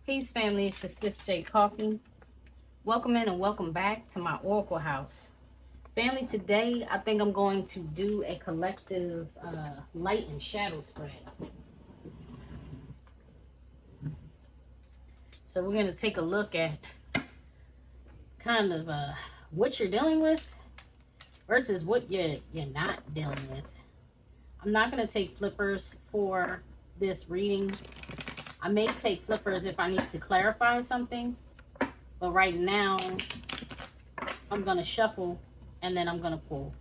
Peace, family. It's just T.L'sTimelessTarots. Welcome in and welcome back to my Oracle house. Family, today I think I'm going to do a collective light and shadow spread. So we're going to take a look at kind of what you're dealing with versus what you're not dealing with. I'm not going to take flippers for this reading. I may take flippers if I need to clarify something, but right now I'm going to shuffle and then I'm going to pull.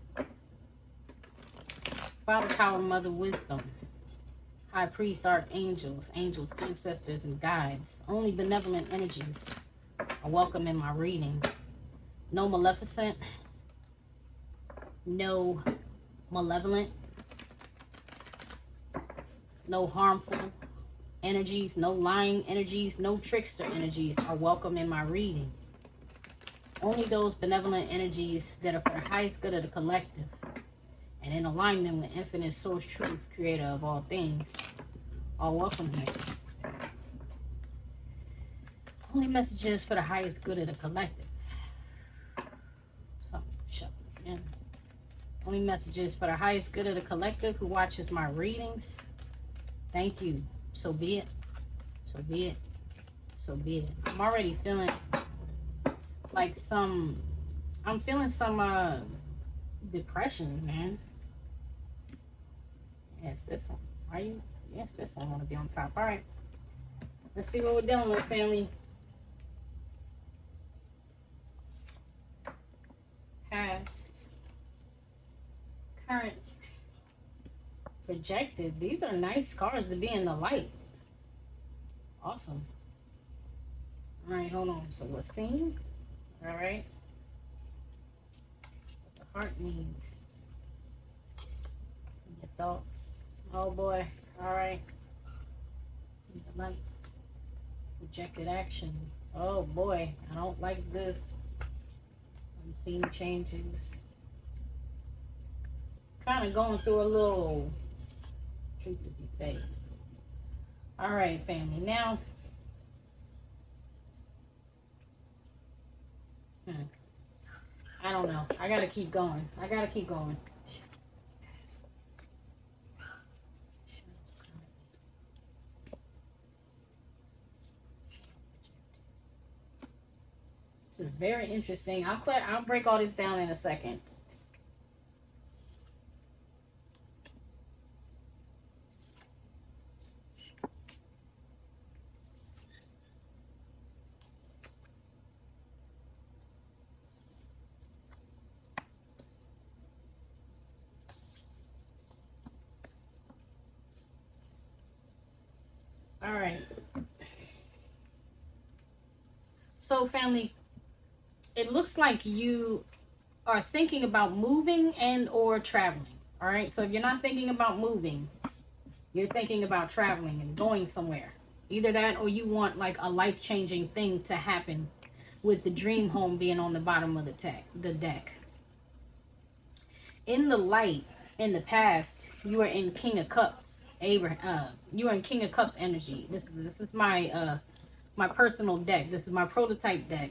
Father, Power, Mother, Wisdom, High Priest, Archangels, Angels, Ancestors, and Guides. Only benevolent energies are welcome in my reading. No maleficent, no malevolent, no harmful energies, no lying energies, no trickster energies are welcome in my reading. Only those benevolent energies that are for the highest good of the collective and in alignment with infinite source truth, creator of all things, are welcome here. Only messages for the highest good of the collective. Something to shuffle again. Only messages for the highest good of the collective who watches my readings. Thank you. So be it. So be it. So be it. I'm already feeling like I'm feeling some depression, man. Yes, this one. Are you? Yes, this one want to be on top. All right. Let's see what we're dealing with, family. Past, current, projected. These are nice cards to be in the light. Awesome. All right, hold on. So what's seen? All right. What the heart needs. Your thoughts. Oh boy. All right. The light. Projected action. Oh boy. I don't like this. Unseen changes. Kind of going through a little truth to be faced. All right, family. Now, I don't know. I gotta keep going. I gotta keep going. This is very interesting. I'll break all this down in a second. All right. So, family, it looks like you are thinking about moving and or traveling. All right. So if you're not thinking about moving, you're thinking about traveling and going somewhere. Either that or you want like a life-changing thing to happen with the dream home being on the bottom of the deck. In the light, in the past, you were in King of Cups. You were in King of Cups energy. This is my my personal deck. This is my prototype deck.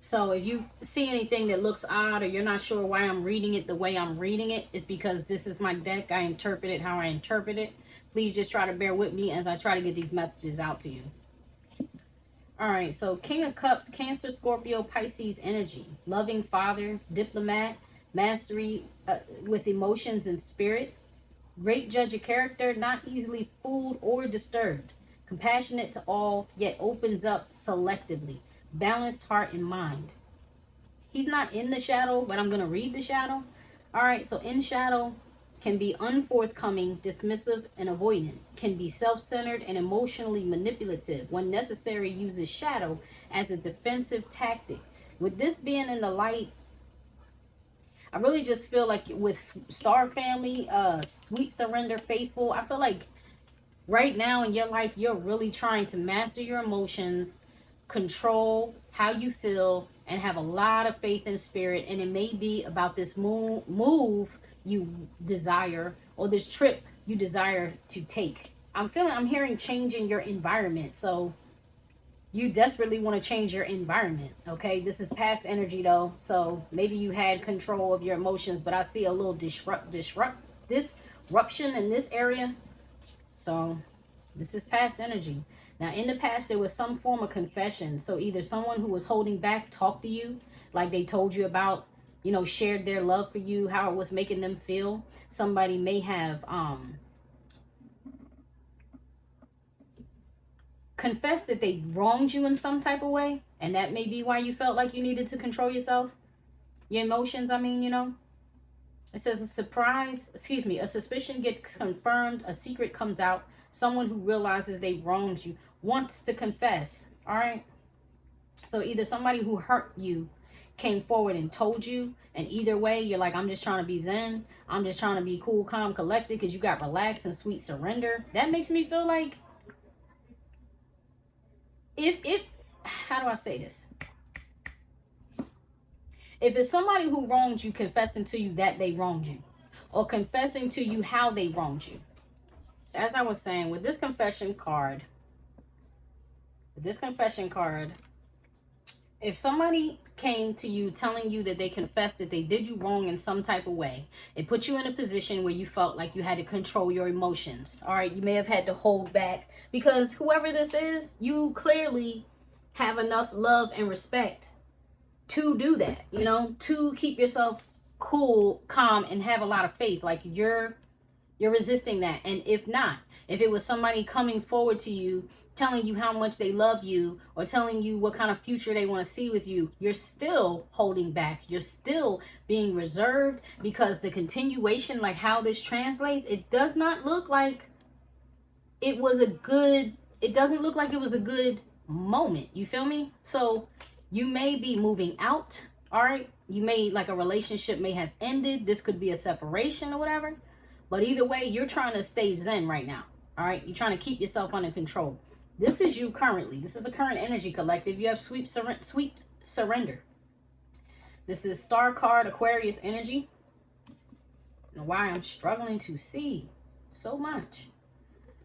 So if you see anything that looks odd or you're not sure why I'm reading it the way I'm reading it, it's because this is my deck. I interpret it how I interpret it. Please just try to bear with me as I try to get these messages out to you. All right, so King of Cups, Cancer, Scorpio, Pisces energy. Loving father, diplomat, mastery with emotions and spirit. Great judge of character, not easily fooled or disturbed. Compassionate to all, yet opens up selectively. Balanced heart and mind. He's not in the shadow, but I'm going to read the shadow. All right, so in shadow can be unforthcoming, dismissive, and avoidant. Can be self-centered and emotionally manipulative. When necessary, uses shadow as a defensive tactic. With this being in the light, I really just feel like with Star Family, Sweet Surrender, Faithful, I feel like right now in your life, you're really trying to master your emotions, control how you feel, and have a lot of faith and spirit. And it may be about this move you desire or this trip you desire to take. I'm hearing change in your environment. So You desperately want to change your environment. Okay, this is past energy though, so maybe you had control of your emotions, but I see a little disruption in this area. So this is past energy. Now in the past there was some form of confession. So either someone who was holding back talked to you, like they told you about, you know, shared their love for you, how it was making them feel. Somebody may have confess that they wronged you in some type of way, and that may be why you felt like you needed to control yourself, your emotions, I mean, you know. It says a suspicion gets confirmed, a secret comes out, someone who realizes they wronged you wants to confess. All right, so either somebody who hurt you came forward and told you, and either way you're like, I'm just trying to be zen, I'm just trying to be cool, calm, collected, because you got relaxed and sweet surrender. That makes me feel like, how do I say this? If it's somebody who wronged you confessing to you that they wronged you, or confessing to you how they wronged you. So as I was saying, with this confession card, if somebody came to you telling you that they confessed that they did you wrong in some type of way, it put you in a position where you felt like you had to control your emotions. All right, you may have had to hold back, because whoever this is, you clearly have enough love and respect to do that, you know, to keep yourself cool, calm, and have a lot of faith. Like you're resisting that. And if not, if it was somebody coming forward to you telling you how much they love you, or telling you what kind of future they want to see with you, you're still holding back, you're still being reserved, because the continuation, like how this translates, it does not look like it was a good, it doesn't look like it was a good moment, you feel me? So you may be moving out, all right, you may, like a relationship may have ended, this could be a separation or whatever, but either way you're trying to stay zen right now. All right, you're trying to keep yourself under control. This is you currently. This is the current energy collective. You have sweet surrender. This is star card, Aquarius energy. And why I'm struggling to see so much.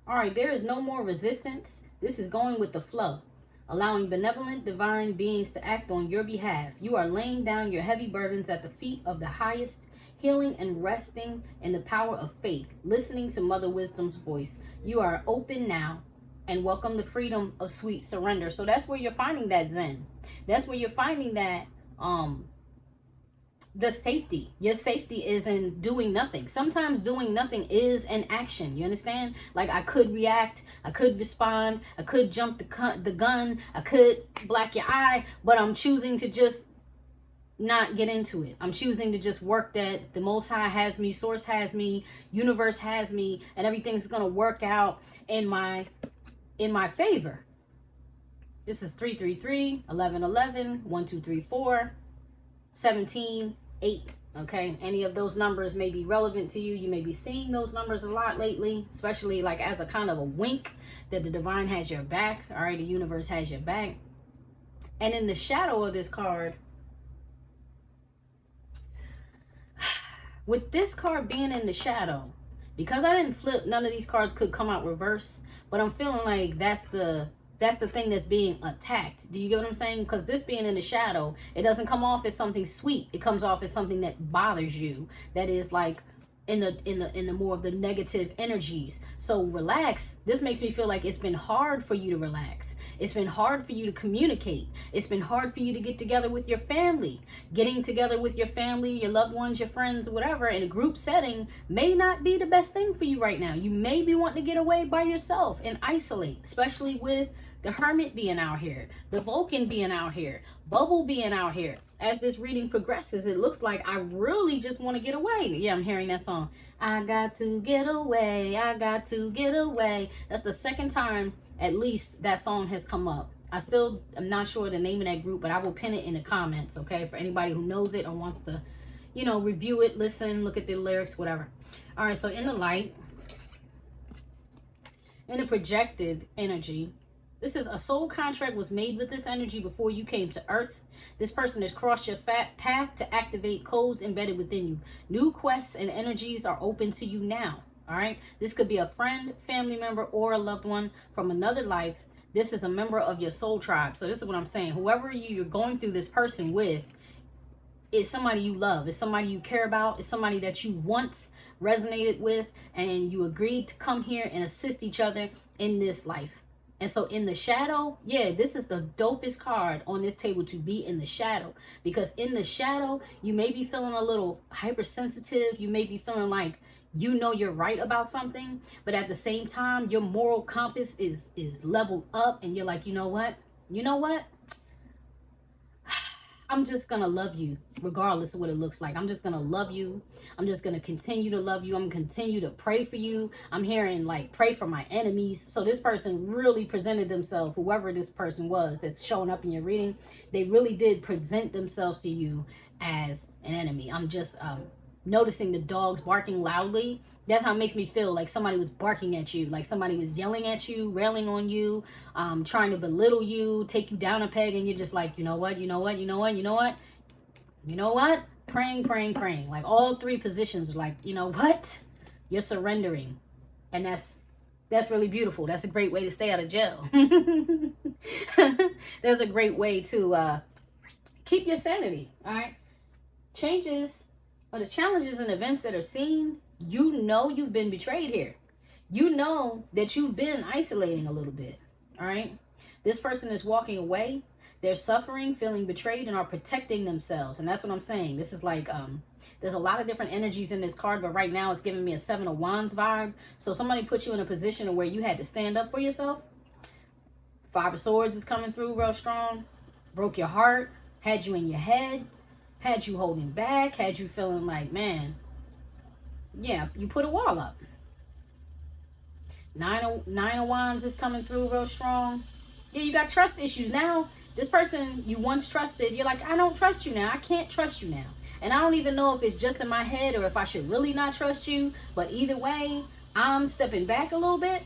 All right, there is no more resistance. This is going with the flow, allowing benevolent divine beings to act on your behalf. You are laying down your heavy burdens at the feet of the highest, healing and resting in the power of faith, listening to Mother Wisdom's voice. You are open now and welcome the freedom of sweet surrender. So that's where you're finding that zen. That's where you're finding that the safety. Your safety is in doing nothing. Sometimes doing nothing is an action. You understand? Like I could react, I could respond, I could jump the gun, I could black your eye, but I'm choosing to just not get into it. I'm choosing to just work that the Most High has me, Source has me, Universe has me, and everything's gonna work out in my favor. This is 333, 1111, 1234, 17, 8. Okay, any of those numbers may be relevant to you. You may be seeing those numbers a lot lately, especially like as a kind of a wink that the divine has your back. All right, the universe has your back. And in the shadow of this card, with this card being in the shadow, because I didn't flip, none of these cards could come out reverse, but I'm feeling like that's the thing that's being attacked. Do you get what I'm saying? Because this being in the shadow, it doesn't come off as something sweet. It comes off as something that bothers you, that is like in the more of the negative energies. So relax. This makes me feel like it's been hard for you to relax. It's been hard for you to communicate. It's been hard for you to get together with your family. Getting together with your family, your loved ones, your friends, whatever, in a group setting may not be the best thing for you right now. You may be wanting to get away by yourself and isolate, especially with the Hermit being out here, the Vulcan being out here, Bubble being out here. As this reading progresses, it looks like I really just want to get away. Yeah, I'm hearing that song. I got to get away. I got to get away. That's the second time at least that song has come up. I'm not sure the name of that group, but I will pin it in the comments, okay? For anybody who knows it or wants to, you know, review it, listen, look at the lyrics, whatever. All right, so in the light, in the projected energy, this is a soul contract was made with this energy before you came to Earth. This person has crossed your path to activate codes embedded within you. New quests and energies are open to you now. All right. This could be a friend, family member, or a loved one from another life. This is a member of your soul tribe. So this is what I'm saying. Whoever you're going through this person with is somebody you love. It's somebody you care about. It's somebody that you once resonated with, and you agreed to come here and assist each other in this life. And so in the shadow, yeah, this is the dopest card on this table, to be in the shadow. Because in the shadow, you may be feeling a little hypersensitive. You may be feeling like you know you're right about something, but at the same time, your moral compass is leveled up, and you're like, you know what? You know what? I'm just going to love you regardless of what it looks like. I'm just going to love you. I'm just going to continue to love you. I'm going to continue to pray for you. I'm hearing like pray for my enemies. So this person really presented themselves, whoever this person was that's showing up in your reading, they really did present themselves to you as an enemy. I'm just noticing the dogs barking loudly. That's how it makes me feel, like somebody was barking at you, like somebody was yelling at you, railing on you, trying to belittle you, take you down a peg, and you're just like, you know what, you know what, you know what, you know what, you know what? Praying, praying, praying. Like all three positions are like, you know what? You're surrendering. And that's really beautiful. That's a great way to stay out of jail. There's a great way to keep your sanity, all right? Changes, or the challenges and events that are seen, you know you've been betrayed here. You know that you've been isolating a little bit, all right? This person is walking away. They're suffering, feeling betrayed, and are protecting themselves. And that's what I'm saying. This is like, there's a lot of different energies in this card, but right now it's giving me a 7 of Wands vibe. So somebody put you in a position where you had to stand up for yourself. 5 of Swords is coming through real strong. Broke your heart, had you in your head, had you holding back, had you feeling like, man, yeah, you put a wall up. 9 of Wands is coming through real strong. Yeah, you got trust issues. Now, this person you once trusted, you're like, I don't trust you now. I can't trust you now. And I don't even know if it's just in my head or if I should really not trust you. But either way, I'm stepping back a little bit.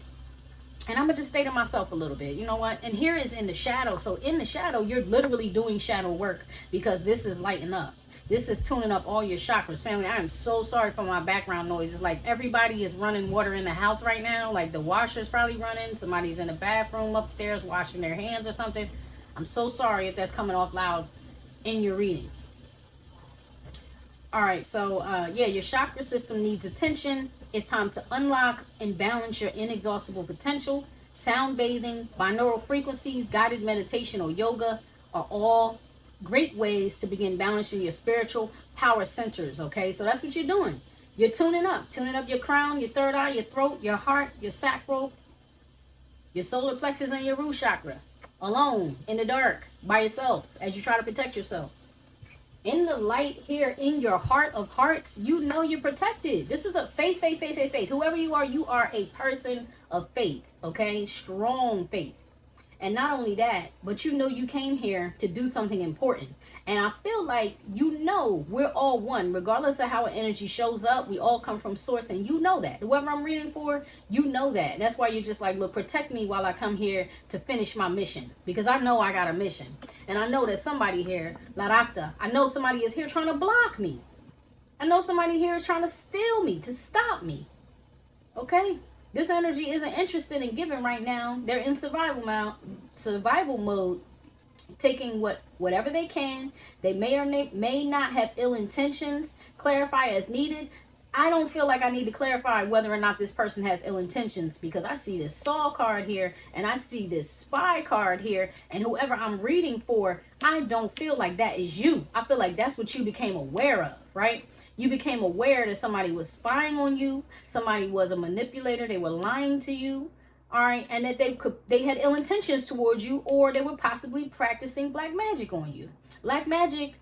And I'm going to just stay to myself a little bit. You know what? And here is in the shadow. So in the shadow, you're literally doing shadow work, because this is lighting up. This is tuning up all your chakras. Family, I am so sorry for my background noise. It's like everybody is running water in the house right now. Like the washer's probably running. Somebody's in the bathroom upstairs washing their hands or something. I'm so sorry if that's coming off loud in your reading. All right, so yeah, your chakra system needs attention. It's time to unlock and balance your inexhaustible potential. Sound bathing, binaural frequencies, guided meditation, or yoga are all great ways to begin balancing your spiritual power centers, okay? So that's what you're doing. You're tuning up your crown, your third eye, your throat, your heart, your sacral, your solar plexus, and your root chakra. Alone, in the dark, by yourself, as you try to protect yourself. In the light here, in your heart of hearts, you know you're protected. This is the faith, faith, faith, faith, faith. Whoever you are a person of faith, okay? Strong faith. And not only that, but you know you came here to do something important. And I feel like you know we're all one. Regardless of how an energy shows up, we all come from source, and you know that. Whoever I'm reading for, you know that. And that's why you're just like, look, protect me while I come here to finish my mission. Because I know I got a mission. And I know that somebody here, Larata, I know somebody is here trying to block me. I know somebody here is trying to steal me, to stop me. Okay? This energy isn't interested in giving right now. They're in survival mode, taking whatever they can. They may or may not have ill intentions. Clarify as needed. I don't feel like I need to clarify whether or not this person has ill intentions, because I see this Saw card here and I see this Spy card here, and whoever I'm reading for, I don't feel like that is you. I feel like that's what you became aware of, right? You became aware that somebody was spying on you, somebody was a manipulator, they were lying to you, all right, and that they had ill intentions towards you, or they were possibly practicing black magic on you. Black magic,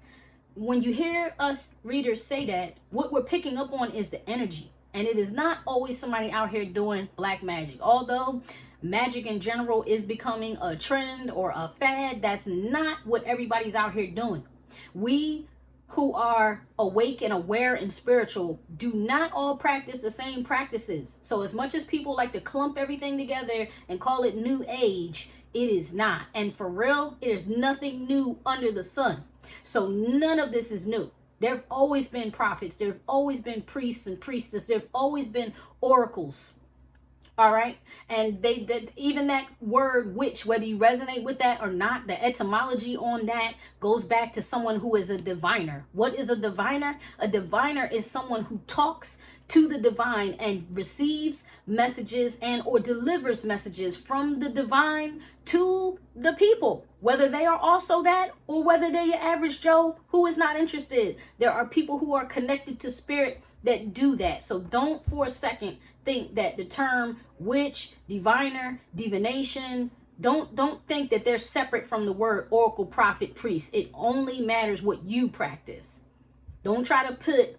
when you hear us readers say that, what we're picking up on is the energy. And it is not always somebody out here doing black magic. Although magic in general is becoming a trend or a fad, that's not what everybody's out here doing. We who are awake and aware and spiritual do not all practice the same practices. So as much as people like to clump everything together and call it new age, it is not. And for real, there's nothing new under the sun. So none of this is new. There have always been prophets. There have always been priests and priestesses. There have always been oracles. All right. And even that word witch, whether you resonate with that or not, the etymology on that goes back to someone who is a diviner. What is a diviner? A diviner is someone who talks to the divine and receives messages and or delivers messages from the divine to the people, whether they are also that or whether they're your average Joe who is not interested. There are people who are connected to spirit that do that. So don't for a second think that the term witch, diviner, divination, don't think that they're separate from the word oracle, prophet, priest. It only matters what you practice. Don't try to put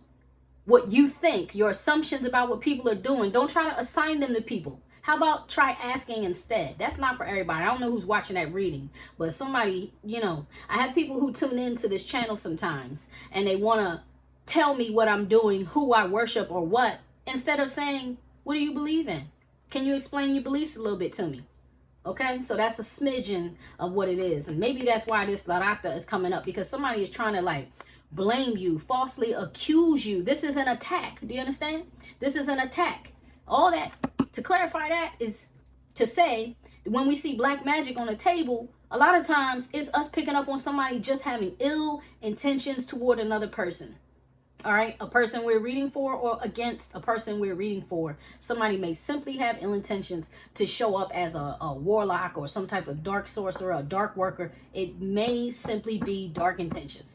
what you think, your assumptions about what people are doing, don't try to assign them to people. How about try asking instead? That's not for everybody. I don't know who's watching that reading, but somebody, I have people who tune into this channel sometimes and they want to tell me what I'm doing, who I worship or what, instead of saying, what do you believe in? Can you explain your beliefs a little bit to me? Okay, so that's a smidgen of what it is. And maybe that's why this Larata is coming up, because somebody is trying to blame you, falsely accuse you. This is an attack. Do you understand? This is an attack. All that, to clarify that, is to say when we see black magic on the table, a lot of times it's us picking up on somebody just having ill intentions toward another person. All right, a person we're reading for or against a person we're reading for. Somebody may simply have ill intentions to show up as a warlock or some type of dark sorcerer, a dark worker. It may simply be dark intentions.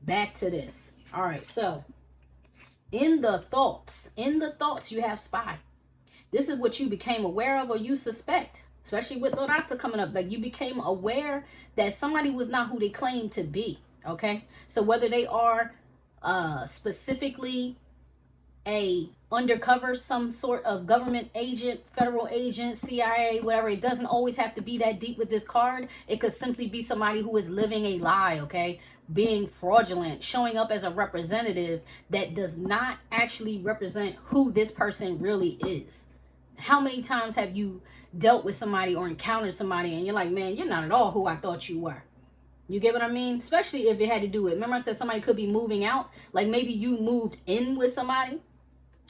Back to this. All right, so in the thoughts you have spy. This is what you became aware of or you suspect, especially with Lorata coming up. Like, you became aware that somebody was not who they claimed to be. Okay, so whether they are specifically a undercover, some sort of government agent, federal agent, CIA, whatever, it doesn't always have to be that deep with this card. It could simply be somebody who is living a lie, okay, being fraudulent, showing up as a representative that does not actually represent who this person really is. How many times have you dealt with somebody or encountered somebody and you're like, man, you're not at all who I thought you were? You get what I mean? Especially if it had to do with, remember I said somebody could be moving out. Like, maybe you moved in with somebody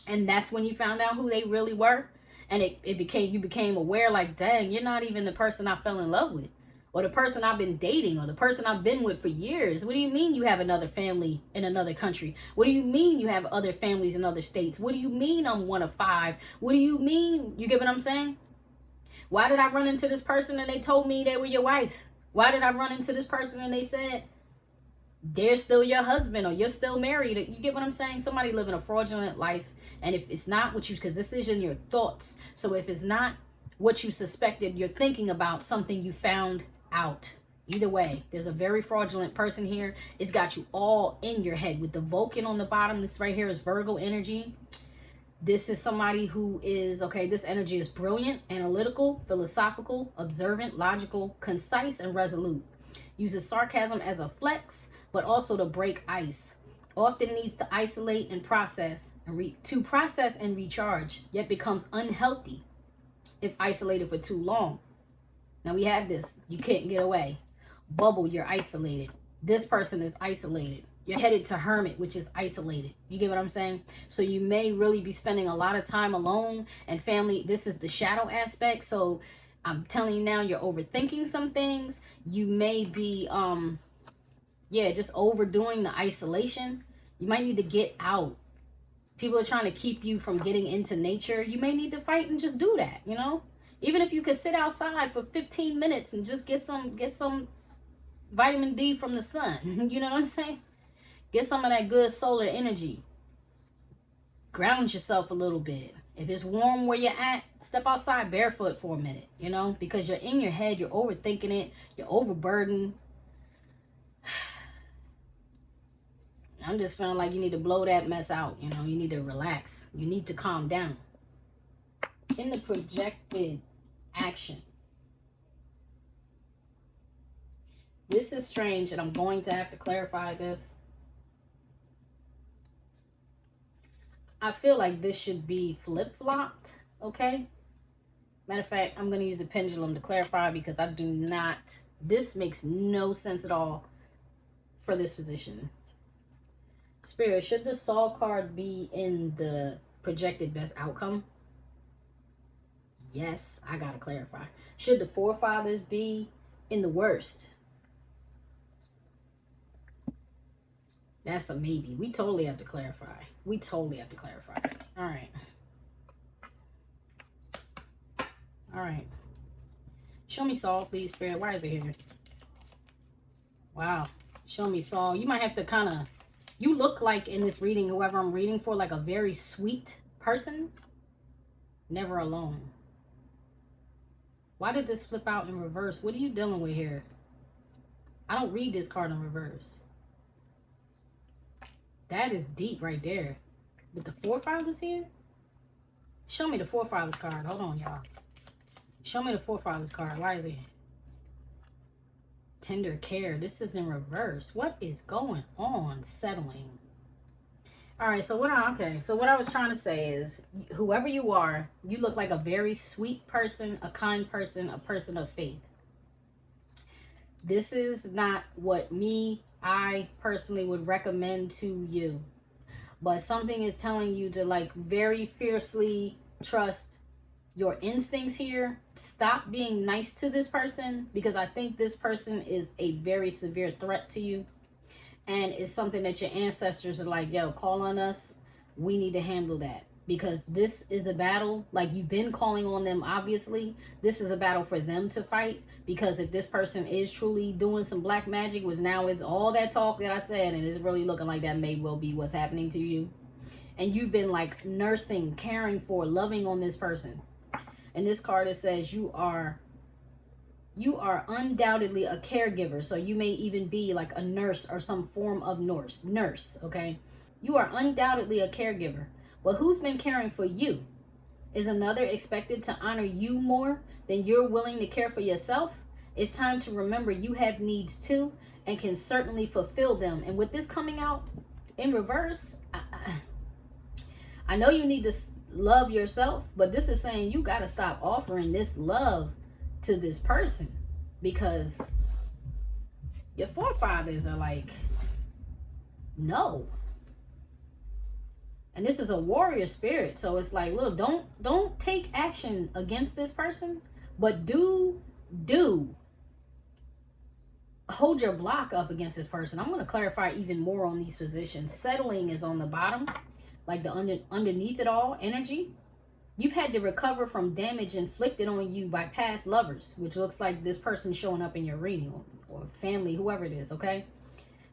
and that's when you found out who they really were. And you became aware, like, dang, you're not even the person I fell in love with, or the person I've been dating, or the person I've been with for years. What do you mean you have another family in another country? What do you mean you have other families in other states? What do you mean I'm one of 5? What do you mean? You get what I'm saying? Why did I run into this person and they told me they were your wife? Why did I run into this person and they said they're still your husband or you're still married? You get what I'm saying? Somebody living a fraudulent life. And if it's not what you, because this is in your thoughts. So if it's not what you suspected, you're thinking about something you found out. Either way, there's a very fraudulent person here. It's got you all in your head with the Vulcan on the bottom. This right here is Virgo energy. This is somebody who is, okay, this energy is brilliant, analytical, philosophical, observant, logical, concise, and resolute. Uses sarcasm as a flex, but also to break ice. Often needs to isolate and process, and recharge, yet becomes unhealthy if isolated for too long. Now we have this. You can't get away. Bubble, you're isolated. This person is isolated. You're headed to hermit, which is isolated. You get what I'm saying? So you may really be spending a lot of time alone and family. This is the shadow aspect. So I'm telling you now, you're overthinking some things. You may be, just overdoing the isolation. You might need to get out. People are trying to keep you from getting into nature. You may need to fight and just do that, you know? Even if you could sit outside for 15 minutes and just get some vitamin D from the sun. You know what I'm saying? Get some of that good solar energy. Ground yourself a little bit. If it's warm where you're at, step outside barefoot for a minute, you know, because you're in your head, you're overthinking it, you're overburdened. I'm just feeling like you need to blow that mess out, you know, you need to relax. You need to calm down. In the projected action. This is strange, and I'm going to have to clarify this. I feel like this should be flip-flopped, okay? Matter of fact, I'm going to use a pendulum to clarify because I do not, this makes no sense at all for this position. Spirit, should the Sol card be in the projected best outcome? Yes, I gotta clarify. Should the forefathers be in the worst? That's a maybe. We totally have to clarify. We totally have to clarify. All right. All right. Show me Saul, please, Spirit. Why is it here? Wow. Show me Saul. You might have to kind of... You look like, in this reading, whoever I'm reading for, like a very sweet person. Never alone. Why did this flip out in reverse? What are you dealing with here? I don't read this card in reverse. That is deep right there. With the forefathers here? Show me the forefathers card. Hold on, y'all. Show me the forefathers card. Why is it? Tender care. This is in reverse. What is going on? Settling. All right, so what I was trying to say is, whoever you are, you look like a very sweet person, a kind person, a person of faith. This is not what I personally would recommend to you. But something is telling you to like very fiercely trust your instincts here. Stop being nice to this person, because I think this person is a very severe threat to you. And it's something that your ancestors are like, yo, call on us. We need to handle that. Because this is a battle. Like, you've been calling on them, obviously. This is a battle for them to fight. Because if this person is truly doing some black magic, which now is all that talk that I said, and it's really looking like that may well be what's happening to you. And you've been like nursing, caring for, loving on this person. And this card, it says you are undoubtedly a caregiver. So you may even be like a nurse or some form of nurse, okay? You are undoubtedly a caregiver. But who's been caring for you? Is another expected to honor you more than you're willing to care for yourself? It's time to remember you have needs too, and can certainly fulfill them. And with this coming out in reverse, I know you need to love yourself, but this is saying you got to stop offering this love to this person, because your forefathers are like, no. And this is a warrior spirit, so it's like, look, don't take action against this person, but do hold your block up against this person. I'm going to clarify even more on these positions. Settling is on the bottom, like the underneath it all energy. You've had to recover from damage inflicted on you by past lovers, which looks like this person showing up in your reading, or family, whoever it is, okay?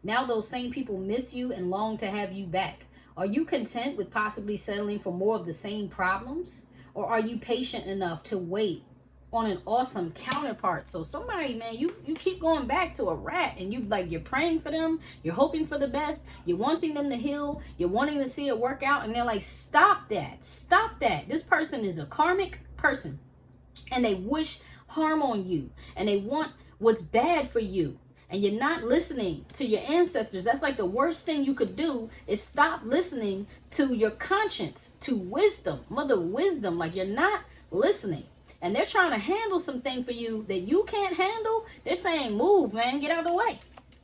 Now those same people miss you and long to have you back. Are you content with possibly settling for more of the same problems? Or are you patient enough to wait on an awesome counterpart? So somebody, man, you keep going back to a rat, and you're praying for them, you're hoping for the best, you're wanting them to heal, you're wanting to see it work out, and they're like, stop that. This person is a karmic person, and they wish harm on you, and they want what's bad for you, and you're not listening to your ancestors. That's like the worst thing you could do, is stop listening to your conscience, to wisdom, mother wisdom. Like, you're not listening. And they're trying to handle something for you that you can't handle. They're saying, move, man, get out of the way.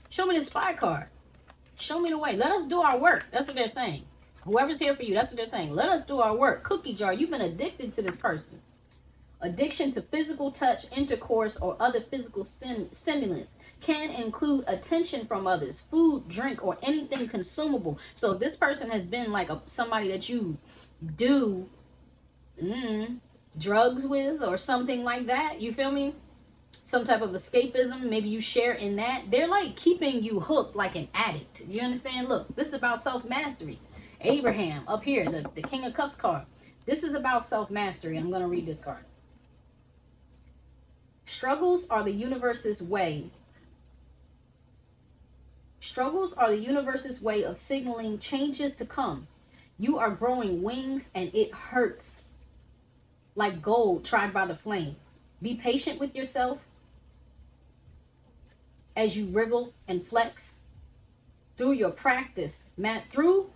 Show me the spy card. Show me the way. Let us do our work. That's what they're saying. Whoever's here for you, that's what they're saying. Let us do our work. Cookie jar, you've been addicted to this person. Addiction to physical touch, intercourse, or other physical stimulants can include attention from others, food, drink, or anything consumable. So if this person has been like somebody that you do drugs with or something like that, you feel me? Some type of escapism, maybe you share in that. They're like keeping you hooked like an addict. You understand? Look, this is about self-mastery. Abraham up here, the King of Cups card. This is about self-mastery. I'm going to read this card. Struggles are the universe's way. Struggles are the universe's way of signaling changes to come. You are growing wings, and it hurts. Like gold tried by the flame. Be patient with yourself as you wriggle and flex. Through your practice, mastery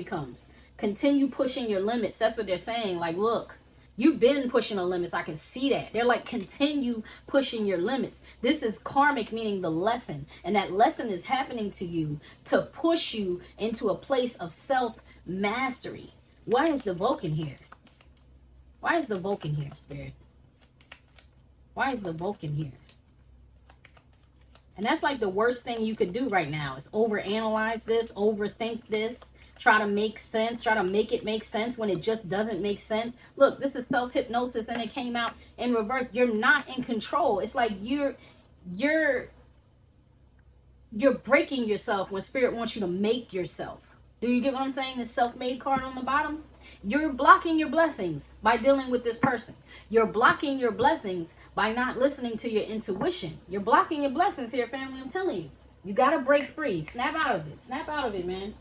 comes. Continue pushing your limits. That's what they're saying. Like, look, you've been pushing the limits. I can see that. They're like, continue pushing your limits. This is karmic, meaning the lesson. And that lesson is happening to you to push you into a place of self-mastery. Why is the Vulcan here? Why is the Vulcan here, Spirit? Why is the Vulcan here? And that's like the worst thing you could do right now is overanalyze this, overthink this, try to make sense, try to make it make sense when it just doesn't make sense. Look, this is self-hypnosis and it came out in reverse. You're not in control. It's like you're breaking yourself when Spirit wants you to make yourself. Do you get what I'm saying? The self-made card on the bottom. You're blocking your blessings by dealing with this person. You're blocking your blessings by not listening to your intuition. You're blocking your blessings here, family. I'm telling you. You got to break free. Snap out of it. Snap out of it, man.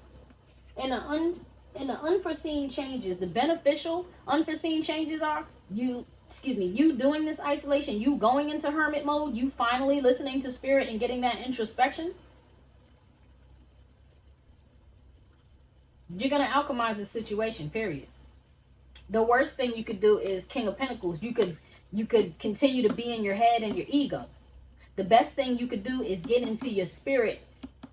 And the unforeseen changes, the beneficial unforeseen changes are you doing this isolation, you going into hermit mode, you finally listening to Spirit and getting that introspection. You're going to alchemize the situation, period. The worst thing you could do is King of Pentacles. You could continue to be in your head and your ego. The best thing you could do is get into your spirit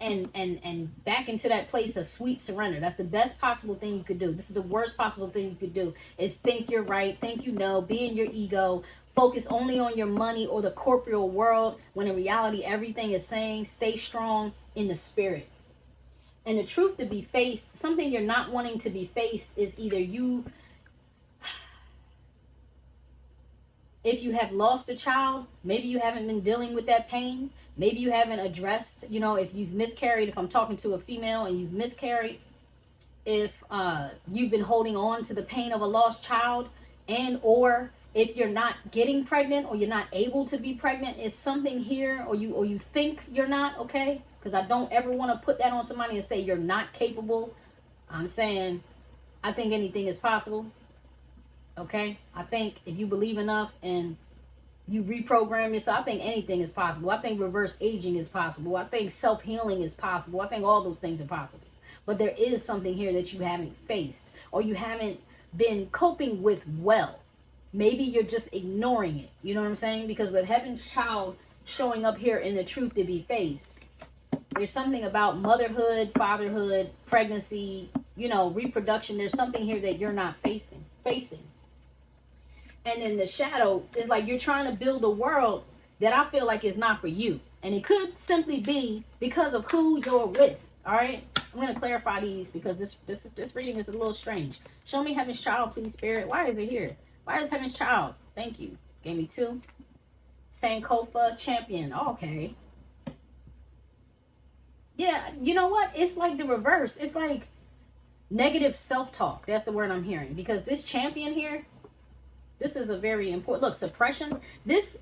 and back into that place of sweet surrender. That's the best possible thing you could do. This is the worst possible thing you could do is think you're right, think you know, be in your ego, focus only on your money or the corporeal world, when in reality everything is saying stay strong in the spirit. And the truth to be faced, something you're not wanting to be faced is either you, if you have lost a child, maybe you haven't been dealing with that pain. Maybe you haven't addressed, if you've miscarried, if I'm talking to a female and you've miscarried, if you've been holding on to the pain of a lost child, and or if you're not getting pregnant or you're not able to be pregnant, is something here, or you think you're not, okay? Because I don't ever want to put that on somebody and say you're not capable. I'm saying I think anything is possible. Okay? I think if you believe enough and you reprogram yourself, I think anything is possible. I think reverse aging is possible. I think self-healing is possible. I think all those things are possible. But there is something here that you haven't faced or you haven't been coping with well. Maybe you're just ignoring it. You know what I'm saying? Because with Heaven's Child showing up here in the truth to be faced, there's something about motherhood, fatherhood, pregnancy, reproduction. There's something here that you're not facing. And in the shadow, it's like you're trying to build a world that I feel like is not for you. And it could simply be because of who you're with. All right? I'm going to clarify these because this reading is a little strange. Show me Heaven's Child, please, Spirit. Why is it here? Why is Heaven's Child? Thank you. Gave me 2. Sankofa, Champion. Okay. Yeah, you know what? It's like the reverse. It's like negative self-talk. That's the word I'm hearing. Because this Champion here, this is a very important... Look, suppression. This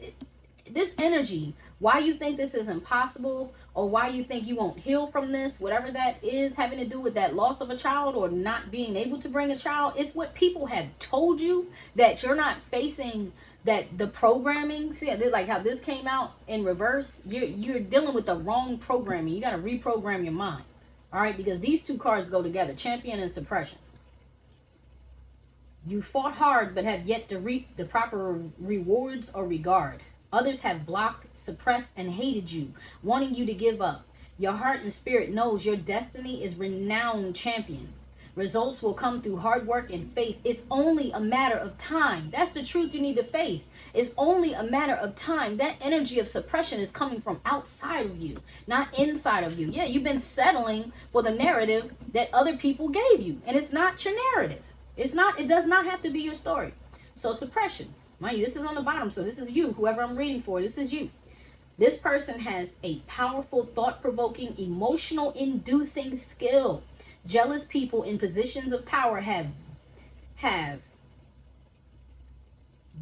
energy, why you think this is impossible or why you think you won't heal from this, whatever that is having to do with that loss of a child or not being able to bring a child, it's what people have told you that you're not facing... That the programming, see, like how this came out in reverse, you're dealing with the wrong programming. You got to reprogram your mind. All right, because these two cards go together, Champion and Suppression. You fought hard but have yet to reap the proper rewards or regard. Others have blocked, suppressed, and hated you, wanting you to give up. Your heart and spirit knows your destiny is renowned champion. Results will come through hard work and faith. It's only a matter of time. That's the truth you need to face. It's only a matter of time. That energy of suppression is coming from outside of you, not inside of you. Yeah, you've been settling for the narrative that other people gave you. And it's not your narrative. It does not have to be your story. So suppression. Mind you, this is on the bottom. So this is you. Whoever I'm reading for, this is you. This person has a powerful, thought-provoking, emotional-inducing skill. Jealous people in positions of power have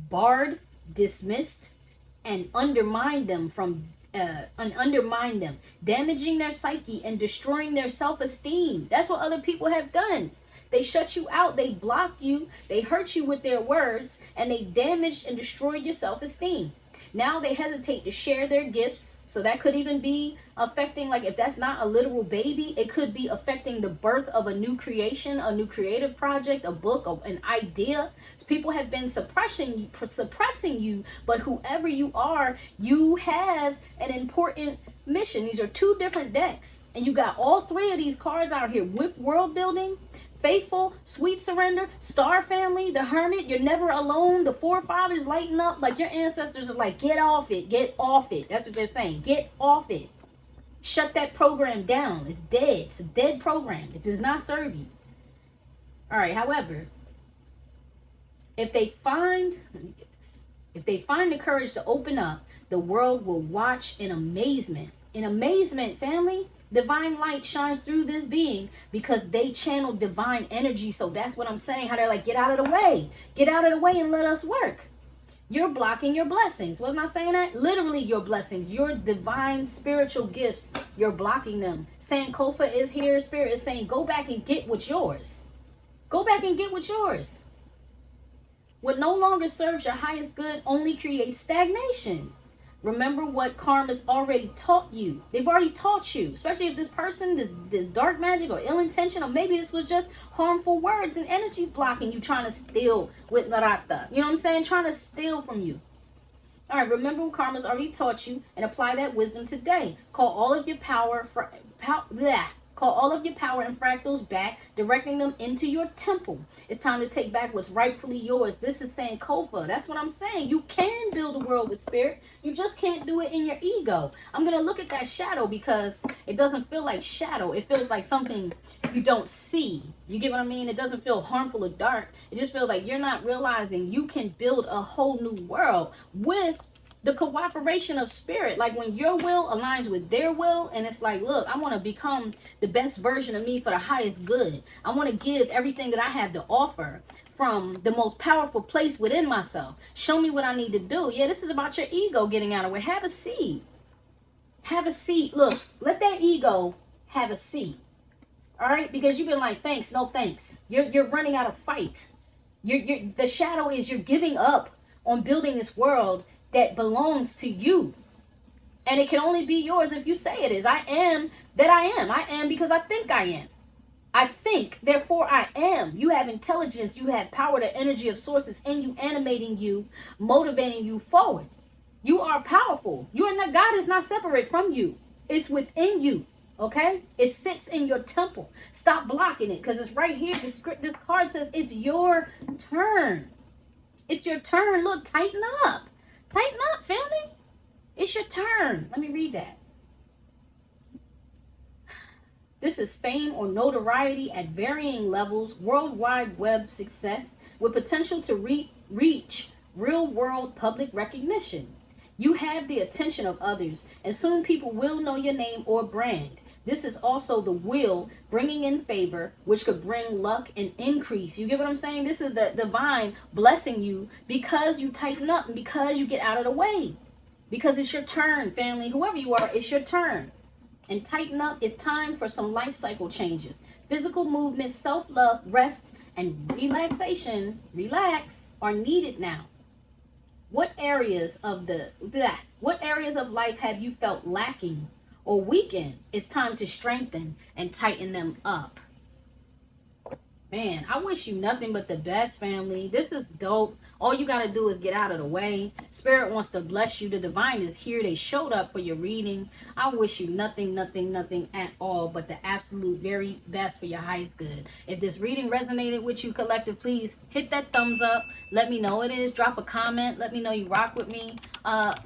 barred, dismissed, and undermined them damaging their psyche and destroying their self-esteem. That's what other people have done. They shut you out, they blocked you, they hurt you with their words, and they damaged and destroyed your self-esteem. Now they hesitate to share their gifts. So that could even be affecting, like if that's not a literal baby, it could be affecting the birth of a new creation, a new creative project, a book, an idea. People have been suppressing you, but whoever you are, you have an important mission. These are 2 different decks. And you got all 3 of these cards out here with world building, Faithful, sweet surrender, star family, the hermit, you're never alone, the forefathers lighten up. Like your ancestors are like, get off it, get off it. That's what they're saying. Get off it. Shut that program down. It's dead. It's a dead program. It does not serve you. All right, however, if they find, let me get this. If they find the courage to open up, the world will watch in amazement. In amazement, family. Divine light shines through this being because they channel divine energy. So that's what I'm saying. How they're like, get out of the way. Get out of the way and let us work. You're blocking your blessings. Wasn't I saying that? Literally your blessings, your divine spiritual gifts, you're blocking them. Sankofa is here. Spirit is saying, go back and get what's yours. Go back and get what's yours. What no longer serves your highest good only creates stagnation. Remember what karma's already taught you. They've already taught you, especially if this person, this dark magic or ill intention, or maybe this was just harmful words and energies blocking you, trying to steal with Narata. You know what I'm saying? Trying to steal from you. All right, remember what karma's already taught you and apply that wisdom today. Call all of your power Call all of your power and fractals back, directing them into your temple. It's time to take back what's rightfully yours. This is saying Kofa. That's what I'm saying. You can build a world with spirit. You just can't do it in your ego. I'm going to look at that shadow because it doesn't feel like shadow. It feels like something you don't see. You get what I mean? It doesn't feel harmful or dark. It just feels like you're not realizing you can build a whole new world with the cooperation of spirit. Like when your will aligns with their will, and it's like, look, I want to become the best version of me for the highest good. I want to give everything that I have to offer from the most powerful place within myself. Show me what I need to do. Yeah, this is about your ego getting out of the way. Have a seat. Have a seat. Look, let that ego have a seat. All right? Because you've been like, thanks, no thanks. You're running out of fight. The shadow is you're giving up on building this world that belongs to you. And it can only be yours if you say it is. I am that I am. I am because I think I am. I think, therefore I am. You have intelligence. You have power. The energy of sources in you, animating you, motivating you forward. You are powerful. You are not, God is not separate from you. It's within you. Okay? It sits in your temple. Stop blocking it because it's right here. This card says it's your turn. It's your turn. Look, tighten up. Tighten up, family. It's your turn. Let me read that. This is fame or notoriety at varying levels, worldwide web success with potential to reach real-world public recognition. You have the attention of others, and soon people will know your name or brand. This is also the will bringing in favor, which could bring luck and increase. You get what I'm saying? This is the divine blessing you because you tighten up and because you get out of the way. Because it's your turn, family. Whoever you are, it's your turn. And tighten up. It's time for some life cycle changes. Physical movement, self-love, rest, and relaxation, are needed now. What areas of life have you felt lacking or weaken? It's time to strengthen and tighten them up. Man, I wish you nothing but the best, family. This is dope. All you got to do is get out of the way. Spirit wants to bless you. The divine is here. They showed up for your reading. I wish you nothing at all but the absolute very best for your highest good. If this reading resonated with you, collective, please hit that thumbs up. Let me know it is. Drop a comment. Let me know you rock with me.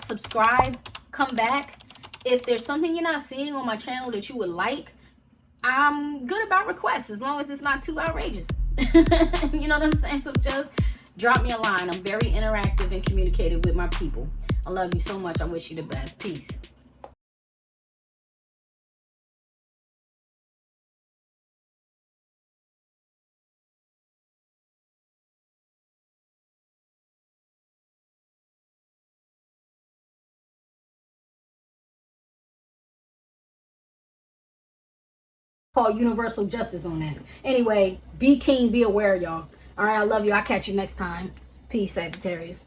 Subscribe. Come back. If there's something you're not seeing on my channel that you would like, I'm good about requests as long as it's not too outrageous. You know what I'm saying? So just drop me a line. I'm very interactive and communicative with my people. I love you so much. I wish you the best. Peace. Called universal justice on that. Anyway, be keen, be aware, y'all. All right, I love you. I'll catch you next time. Peace, Sagittarius.